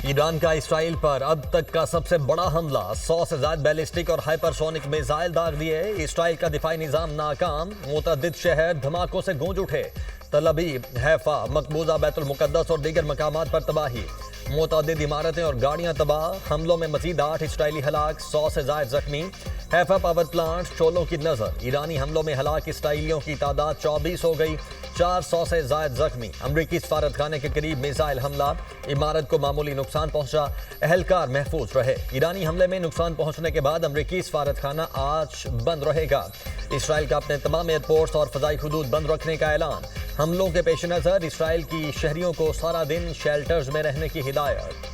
Iran का Israel पर अब तक का सबसे बड़ा हमला, 100 से ज्यादा बैलिस्टिक और हाइपरसोनिक मिसाइल दाग दिए। इसराइल का दिफाई निजाम नाकाम, मुतअद्दिद शहर धमाकों से गूंज उठे। तल अवीव, हैफा, मकबूजा, बैतुल मुकद्दस और दीगर मकामात पर तबाही। मुतअद्दिद इमारतें और गाड़ियां तबाह। हमलों में मजीद 8 इसराइली हलाक, 100 से ज्यादा जख्मी। हैफा पावर प्लांट शोलों की नजर। ईरानी हमलों में हलाक इसराइलियों की तादाद 24 हो गई, 400 से ज्यादा जख्मी। अमरीकी सफारतखाने के करीब मिसाइल हमला, इमारत को मामूली नुकसान पहुंचा, अहलकार महफूज रहे। ईरानी हमले में नुकसान पहुंचने के बाद अमरीकी सफारतखाना आज बंद रहेगा। इसराइल का अपने तमाम एयरपोर्ट्स और फजाई हुदूद बंद रखने का ऐलान। हमलों के पेश नजर इसराइल की शहरियों को सारा दिन शेल्टर्स में रहने की हिदायत।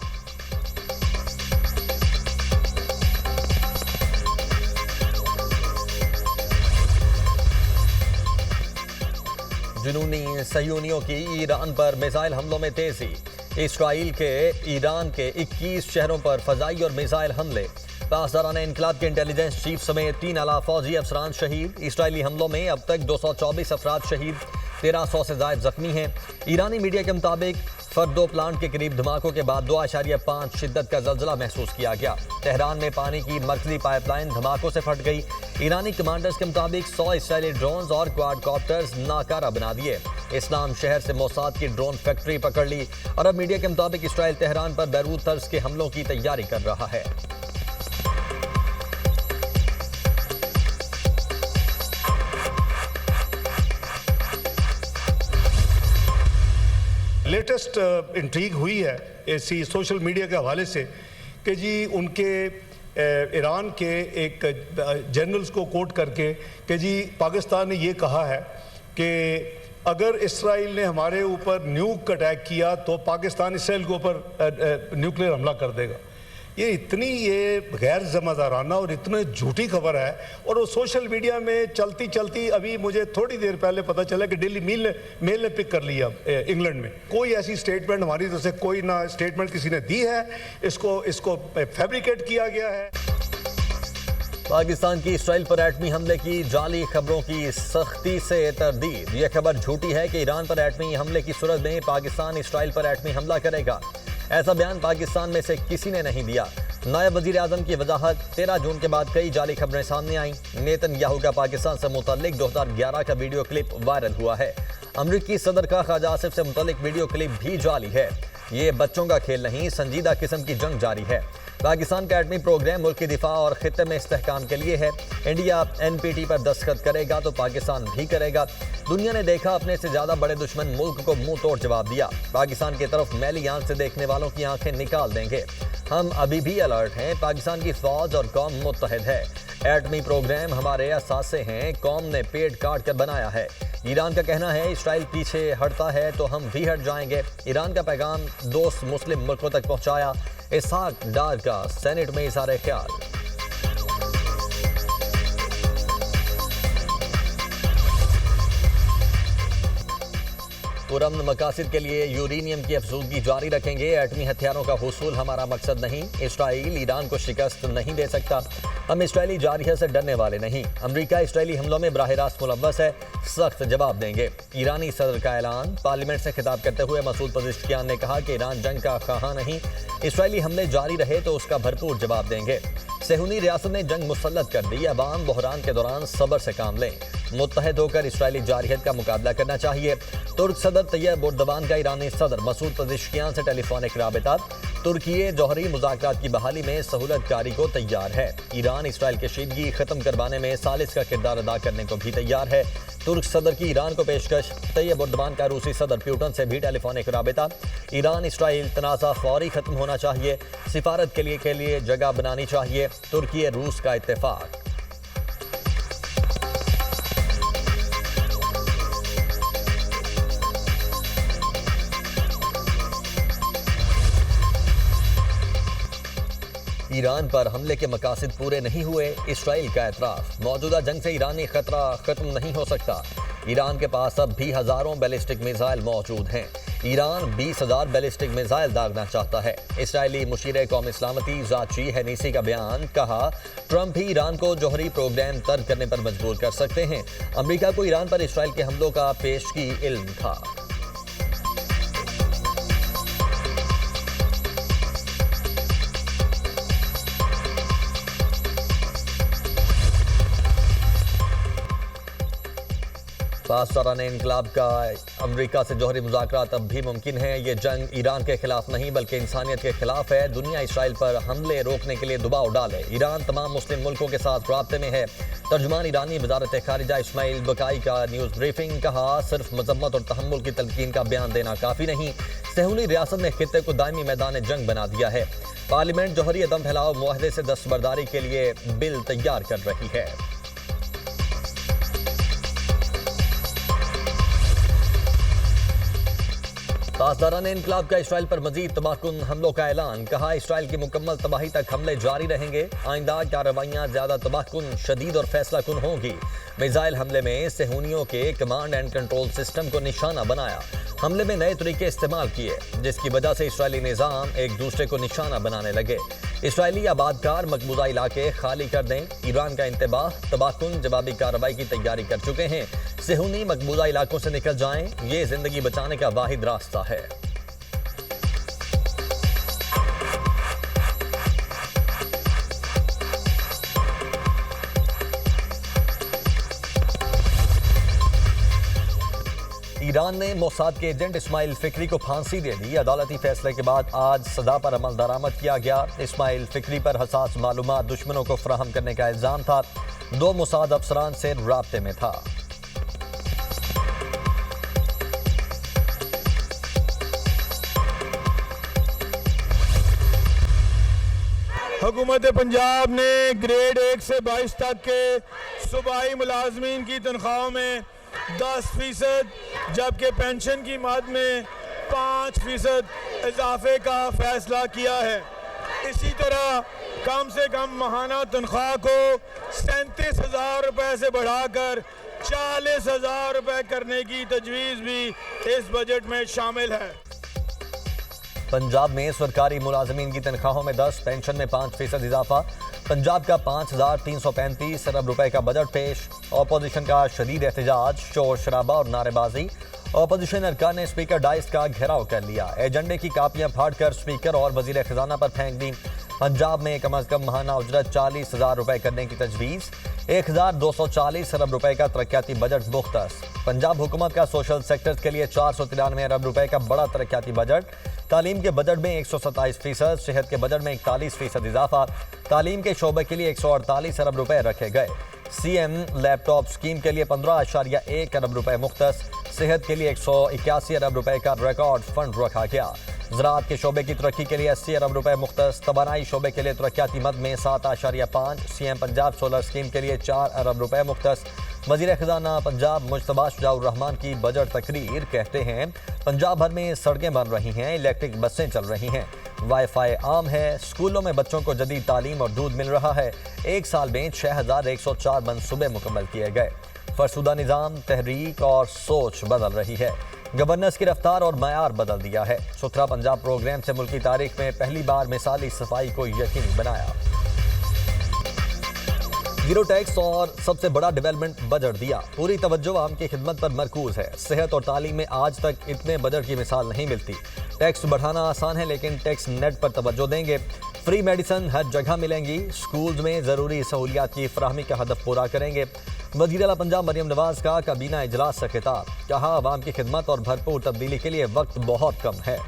जुनूनी सहयूनियों की ईरान पर मिसाइल हमलों में तेजी। इसराइल के ईरान के 21 शहरों पर फजाई और मिसाइल हमले। पासदारान इनकलाब के इंटेलिजेंस चीफ समेत 3 आला फौजी अफसरान शहीद। इसराइली हमलों में अब तक 224 अफराद शहीद, 1300 से ज्यादा जख्मी हैं। ईरानी मीडिया के मुताबिक फर्दो प्लांट के करीब धमाकों के बाद 2.5 शिद्दत का जल्जला महसूस किया गया। तेहरान में पानी की मरकजी पाइपलाइन धमाकों से फट गई। ईरानी कमांडर्स के मुताबिक 100 इसराइली ड्रोन्स और क्वाडकॉप्टर्स नाकारा बना दिए। इस्लाम शहर से मोसाद की ड्रोन फैक्ट्री पकड़ ली। अरब मीडिया के मुताबिक इसराइल तेहरान पर बैरूत तर्ज के हमलों की तैयारी कर रहा है। लेटेस्ट इंट्रीग हुई है ऐसी सोशल मीडिया के हवाले से कि जी उनके ईरान के एक जनरल्स को कोट करके कि जी पाकिस्तान ने ये कहा है कि अगर इसराइल ने हमारे ऊपर न्यूक अटैक किया तो पाकिस्तान इसराइल के ऊपर न्यूक्लियर हमला कर देगा। ये गैर ज़िम्मेदाराना और इतनी झूठी खबर है। और वो सोशल मीडिया में चलती चलती अभी मुझे थोड़ी देर पहले पता चला कि डेली मेल ने पिक कर लिया इंग्लैंड में। कोई ऐसी स्टेटमेंट हमारी तरफ से कोई ना स्टेटमेंट किसी ने दी है, इसको फैब्रिकेट किया गया है। पाकिस्तान की इसराइल पर एटमी हमले की जाली खबरों की सख्ती से तरदीद। यह खबर झूठी है कि ईरान पर एटमी हमले की सूरत में पाकिस्तान इसराइल पर एटमी हमला करेगा। ऐसा बयान पाकिस्तान में से किसी ने नहीं दिया। नायब वजीर आजम की वजाहत। 13 जून के बाद कई जाली खबरें सामने आईं। नेतन्याहू का पाकिस्तान से मुतल्लिक 2011 का वीडियो क्लिप वायरल हुआ है। अमरीकी सदर का ख्वाजा आसिफ से मुतल्लिक वीडियो क्लिप भी जाली है। ये बच्चों का खेल नहीं, संजीदा किस्म की जंग जारी है। पाकिस्तान का एटमी प्रोग्राम मुल्क की दिफा और खित्ते में इस्तेहकाम के लिए है। इंडिया NPT पर दस्तखत करेगा तो पाकिस्तान भी करेगा। दुनिया ने देखा, अपने से ज्यादा बड़े दुश्मन मुल्क को मुंह तोड़ जवाब दिया। पाकिस्तान की तरफ मैली आंख से देखने वालों की आंखें निकाल देंगे। हम अभी भी अलर्ट हैं। पाकिस्तान की फौज और कौम मुत्तहिद है। एटमी प्रोग्राम हमारे असासे हैं, कौम ने पेट काट कर बनाया है। ईरान का कहना है इसराइल पीछे हटता है तो हम भी हट जाएंगे। ईरान का पैगाम दोस्त मुस्लिम मुल्कों तक पहुंचाया। इसहाक डार का सेनेट में इज़हार ख्याल। पुरअमन मकासद के लिए यूरेनियम की अफजूदगी जारी रखेंगे। एटमी हथियारों का हुसूल हमारा मकसद नहीं। इसराइल ईरान को शिकस्त नहीं दे सकता। हम इसराइली जारहियत से डरने वाले नहीं। अमरीका इसराइली हमलों में बराह रास्त मुलव्वस है, सख्त जवाब देंगे। ईरानी सदर का ऐलान। पार्लियामेंट से खिताब करते हुए मसूद पज़ेश्कियान ने कहा कि ईरान जंग का ख्वाह नहीं। इसराइली हमले जारी रहे तो उसका भरपूर जवाब देंगे। सेहूनी रियासत ने जंग मुसल्लत कर दी। अवाम बहरान के दौरान सब्र से काम लें। मुत्तहिद होकर इसराइली जारहियत का मुकाबला करना चाहिए। तुर्क सदर तैयब एर्दोगान का ईरानी सदर मसूद पज़ेश्कियान से टेलीफोनिक राबिता। तुर्की जौहरी मुज़ाकरात की बहाली में सहूलतकारी को तैयार है। ईरान इसराइल के शीदगी खत्म करवाने में सालिस का किरदार अदा करने को भी तैयार है। तुर्क सदर की ईरान को पेशकश। तैयब एर्दोगान का रूसी सदर प्यूटन से भी टेलीफोनिक राबिता। ईरान इसराइल तनाज़ा फौरी खत्म होना चाहिए। सिफारत के लिए जगह बनानी चाहिए। तुर्की रूस का इत्तेफाक। ईरान पर हमले के मकासद पूरे नहीं हुए। इसराइल का एतराफ़। मौजूदा जंग से ईरानी खतरा खत्म नहीं हो सकता। ईरान के पास अब भी हजारों बैलिस्टिक मिसाइल मौजूद हैं। ईरान 20,000 बैलिस्टिक मिसाइल दागना चाहता है। इसराइली मुशीर कौम इस्लामती जाची हैनीसी का बयान। कहा, ट्रंप ही ईरान को जौहरी प्रोग्राम तर्क करने पर मजबूर कर सकते हैं। अमेरिका को ईरान पर इसराइल के हमलों का पेशगी इल्म था। पासदारान इनकलाब का अमेरिका से जौहरी मुज़ाकरात अब भी मुमकिन है। ये जंग ईरान के खिलाफ नहीं बल्कि इंसानियत के खिलाफ है। दुनिया इसराइल पर हमले रोकने के लिए दबाव डाले। ईरान तमाम मुस्लिम मुल्कों के साथ राब्ते में है। तर्जुमान ईरानी वज़ारत खारिजा इस्माइल बकाई का न्यूज़ ब्रीफिंग। कहा, सिर्फ मजम्मत और तहम्मुल की तलकीन का बयान देना काफ़ी नहीं। सहूली रियासत ने खित्ते को दायमी मैदान जंग बना दिया है। पार्लियामेंट जौहरी अदम फैलाव मुआहदे से दस्तबरदारी के लिए बिल तैयार कर रही है। पासदारान इनकलाब का इसराइल पर मजीद तबाहकुन हमलों का ऐलान। कहा, इसराइल की मुकम्मल तबाही तक हमले जारी रहेंगे। आइंदा कार्रवाइयाँ ज्यादा तबाहकुन, शदीद और फैसलाकुन होंगी। मिसाइल हमले में सेहूनियों के कमांड एंड कंट्रोल सिस्टम को निशाना बनाया। हमले में नए तरीके इस्तेमाल किए, जिसकी वजह से इसराइली निज़ाम एक दूसरे को निशाना बनाने लगे। इसराइली आबादकार मकबूजा इलाके खाली कर दें। ईरान का इंतबाह, तबाहकुन जवाबी कार्रवाई की तैयारी कर चुके हैं। सेहूनी मकबूजा इलाकों से निकल जाएं, ये जिंदगी बचाने का वाहिद रास्ता है। ईरान ने मोसाद के एजेंट इस्माइल फिक्री को फांसी दे दी। अदालती फैसले के बाद आज सजा पर अमल दरामद किया गया। इस्माइल फिक्री पर हसास मालूमात दुश्मनों को फराहम करने का इल्जाम था। 2 मोसाद अफसरान से राब्ते में था। हुकूमत पंजाब ने ग्रेड 1 से 22 तक के सूबाई मुलाजमीन की तनख्वाहों में 10% जबकि पेंशन की मद में 5% इजाफे का फैसला किया है। इसी तरह कम से कम माहाना तनख्वाह को 37,000 रुपये से बढ़ाकर 40,000 रुपये करने की तजवीज़ भी इस बजट में शामिल है। पंजाब में सरकारी मुलाजमीन की तनख्वाहों में 10, पेंशन में 5% इजाफा। पंजाब का 5,335 अरब रुपए का बजट पेश। अपोजिशन का शदीद एहतजाज, शोर शराबा और नारेबाजी। अपोजिशन अरकान ने स्पीकर डाइस का घेराव कर लिया। एजेंडे की कापियां फाड़कर स्पीकर और वजीर खजाना पर फेंक दी। पंजाब में कम अज कम माहाना उजरत 40,000 रुपए करने की तजवीज़। 1,240 अरब रुपए का तरक्याती बजट मुख्तस। पंजाब हुकूमत का सोशल सेक्टर के लिए 493 अरब रुपए का बड़ा तरक्याती बजट। तालीम के बजट में 127%, सेहत के बजट में 41% इजाफा। तालीम के शोबे के लिए 148 अरब रुपए रखे गए। सीएम लैपटॉप स्कीम के लिए 15.1 अरब रुपए मुख्तस। सेहत के लिए 181 अरब रुपए का रिकॉर्ड फंड रखा गया। ज़राअत के शोबे की तरक्की के लिए 80 अरब रुपए मुख्तस। तवानाई शोबे के लिए तरक्याती मद में 7.5। सीएम पंजाब सोलर स्कीम के लिए 4 अरब रुपए मुख्तस। वज़ीर खजाना पंजाब मुश्तबा शुजाउर रहमान की बजट तकरीर। कहते हैं, पंजाब भर में सड़कें बन रही हैं, इलेक्ट्रिक बसें चल रही हैं, वाईफाई आम है, स्कूलों में बच्चों को जदीद तालीम और दूध मिल रहा है। 1 साल में 6,104 मनसूबे मुकम्मल किए गए। फरसुदा निज़ाम, तहरीक और सोच बदल रही है। गवर्नेंस की रफ्तार और मयार बदल दिया है। सुथरा पंजाब प्रोग्राम से मुल्क की तारीख में पहली बार मिसाली सफाई को यकीनी बनाया। जीरो टैक्स और सबसे बड़ा डेवलपमेंट बजट दिया। पूरी तवज्जो आम की खिदमत पर मरकूज है। सेहत और तालीम में आज तक इतने बजट की मिसाल नहीं मिलती। टैक्स बढ़ाना आसान है, लेकिन टैक्स नेट पर तवज्जो देंगे। फ्री मेडिसिन हर जगह मिलेंगी। स्कूल्स में ज़रूरी सहूलियात की फराहमी का हदफ पूरा करेंगे। वज़ीर आला पंजाब मरियम नवाज का काबीना इजलास से खिताब। कहा, आवाम की खिदमत और भरपूर तब्दीली के लिए वक्त बहुत कम है।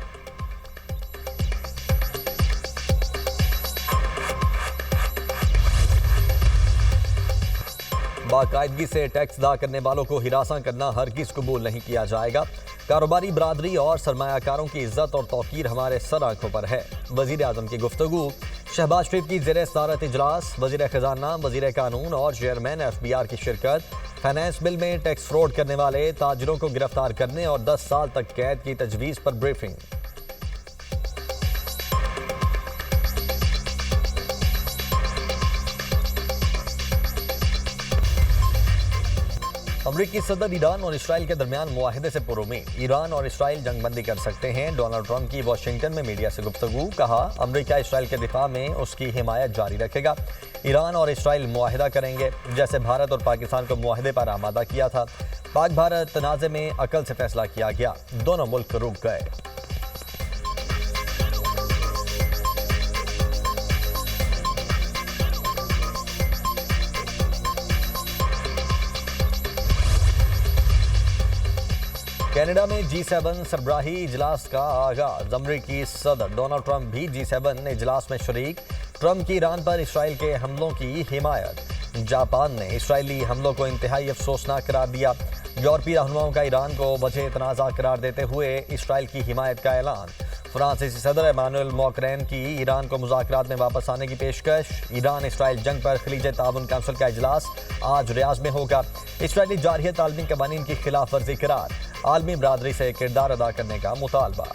बाकायदगी से टैक्स अदा करने वालों को हिरासा करना हरगिज़ कबूल नहीं किया जाएगा। कारोबारी बरादरी और सरमायाकारों की इज्जत और तौकीर हमारे सर आंखों पर है। वज़ीर आज़म की गुफ्तगू। शहबाज शरीफ की ज़ेर सदारत इजलास। वज़ीर खजाना, वज़ीर कानून और चेयरमैन FBR की शिरकत। फाइनेंस बिल में टैक्स फ्रॉड करने वाले ताजिरों को गिरफ्तार करने और 10 साल तक कैद की तजवीज़ पर ब्रीफिंग। अमरीकी सदर ईरान और इसराइल के दरमियान मुआहदे से पुरुमीद। ईरान और इसराइल जंगबंदी कर सकते हैं। डोनाल्ड ट्रंप की वाशिंगटन में मीडिया से गुफ्तगू। कहा, अमरीका इसराइल के दिफा में उसकी हिमायत जारी रखेगा। ईरान और इसराइल मुआहदा करेंगे, जैसे भारत और पाकिस्तान को मुआहदे पर आमादा किया था। पाक भारत तनाज़े में अकल से फैसला किया गया। दोनों मुल्क रुक गए। कनाडा में G7 सरबराही इजलास का आगाज। अमरीकी सदर डोनाल्ड ट्रंप भी G7 इजलास में शरीक। ट्रंप की ईरान पर इसराइल के हमलों की हिमायत। जापान ने इसराइली हमलों को इंतहाई अफसोसनाक करार दिया। यूरोपीय रहनुमाओं का ईरान को वजह तनाज़ा करार देते हुए इसराइल की हिमायत का ऐलान। फ्रांसीसी सदर इमानुएल मैक्रोन की ईरान को मुज़ाकरात में वापस आने की पेशकश। ईरान इसराइल जंग पर खलीज ताउन काउंसिल का इजलास आज रियाज में होगा। इसराइली जारहियत आलमी कवानीन की खिलाफ वर्जी करार। आलमी बरादरी से किरदार अदा करने का मुतालबा।